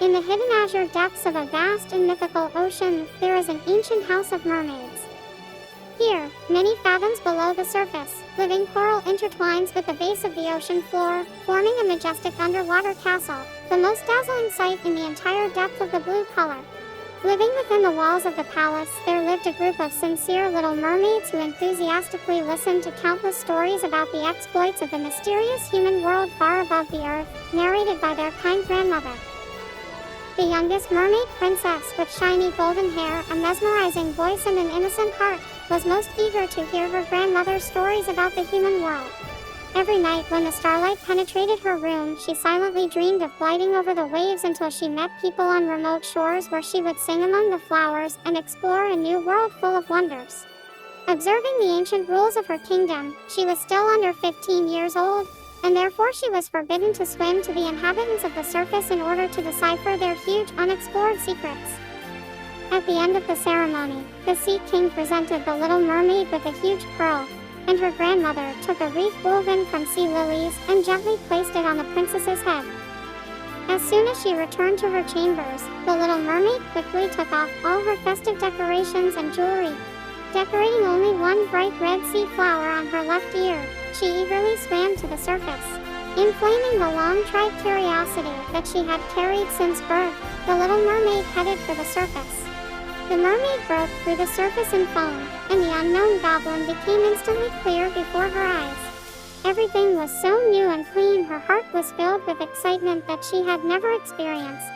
In the hidden azure depths of a vast and mythical ocean, there is an ancient house of mermaids. Here, many fathoms below the surface, living coral intertwines with the base of the ocean floor, forming a majestic underwater castle, the most dazzling sight in the entire depth of the blue color. Living within the walls of the palace, there lived a group of sincere little mermaids who enthusiastically listened to countless stories about the exploits of the mysterious human world far above the earth, narrated by their kind grandmother. The youngest mermaid princess, with shiny golden hair, a mesmerizing voice and an innocent heart, was most eager to hear her grandmother's stories about the human world. Every night when the starlight penetrated her room, she silently dreamed of gliding over the waves until she met people on remote shores where she would sing among the flowers and explore a new world full of wonders. Observing the ancient rules of her kingdom, she was still under 15 years old, and therefore she was forbidden to swim to the inhabitants of the surface in order to decipher their huge unexplored secrets. At the end of the ceremony, the Sea King presented the little mermaid with a huge pearl, and her grandmother took a wreath woven from sea lilies and gently placed it on the princess's head. As soon as she returned to her chambers, the little mermaid quickly took off all her festive decorations and jewelry. Decorating only one bright red sea flower on her left ear, she eagerly swam to the surface. Inflaming the long-tried curiosity that she had carried since birth, the little mermaid headed for the surface. The mermaid broke through the surface in foam, and the unknown goblin became instantly clear before her eyes. Everything was so new and clean, her heart was filled with excitement that she had never experienced.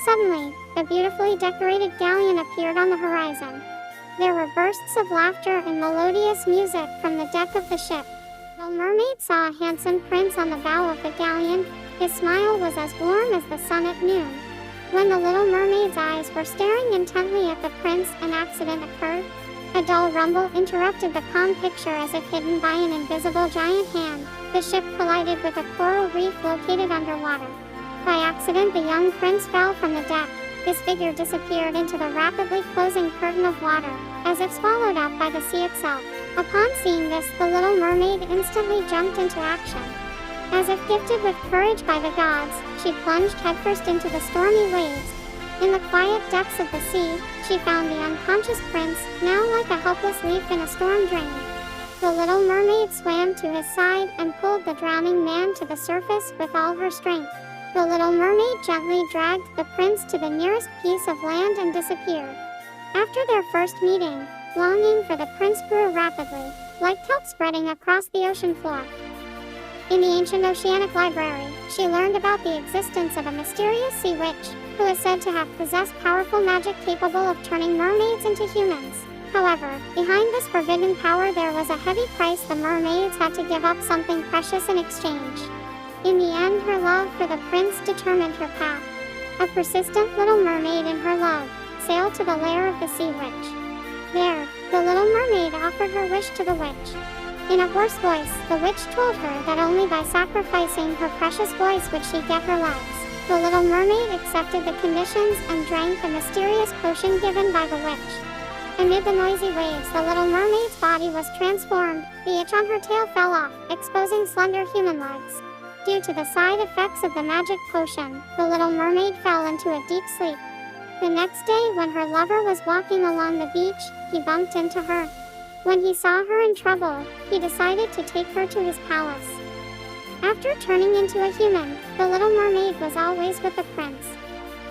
Suddenly, a beautifully decorated galleon appeared on the horizon. There were bursts of laughter and melodious music from the deck of the ship. The mermaid saw a handsome prince on the bow of the galleon. His smile was as warm as the sun at noon. When the little mermaid's eyes were staring intently at the prince, an accident occurred. A dull rumble interrupted the calm picture as if hidden by an invisible giant hand. The ship collided with a coral reef located underwater. By accident, the young prince fell from the deck. His figure disappeared into the rapidly closing curtain of water, as if swallowed up by the sea itself. Upon seeing this, the little mermaid instantly jumped into action. As if gifted with courage by the gods, she plunged headfirst into the stormy waves. In the quiet depths of the sea, she found the unconscious prince, now like a helpless leaf in a storm drain. The little mermaid swam to his side and pulled the drowning man to the surface with all her strength. The little mermaid gently dragged the prince to the nearest piece of land and disappeared. After their first meeting, longing for the prince grew rapidly, like kelp spreading across the ocean floor. In the ancient oceanic library, she learned about the existence of a mysterious sea witch, who is said to have possessed powerful magic capable of turning mermaids into humans. However, behind this forbidden power there was a heavy price. The mermaids had to give up something precious in exchange. In the end, her love for the prince determined her path. A persistent little mermaid in her love sailed to the lair of the sea witch. There, the little mermaid offered her wish to the witch. In a hoarse voice, the witch told her that only by sacrificing her precious voice would she get her legs. The little mermaid accepted the conditions and drank the mysterious potion given by the witch. Amid the noisy waves, the little mermaid's body was transformed. The itch on her tail fell off, exposing slender human legs. Due to the side effects of the magic potion, the little mermaid fell into a deep sleep. The next day, when her lover was walking along the beach, he bumped into her. When he saw her in trouble, he decided to take her to his palace. After turning into a human, the little mermaid was always with the prince.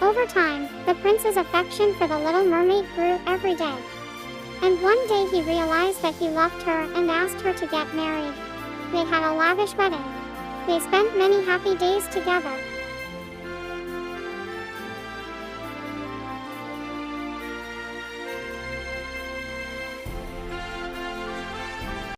Over time, the prince's affection for the little mermaid grew every day. And one day he realized that he loved her and asked her to get married. They had a lavish wedding. They spent many happy days together.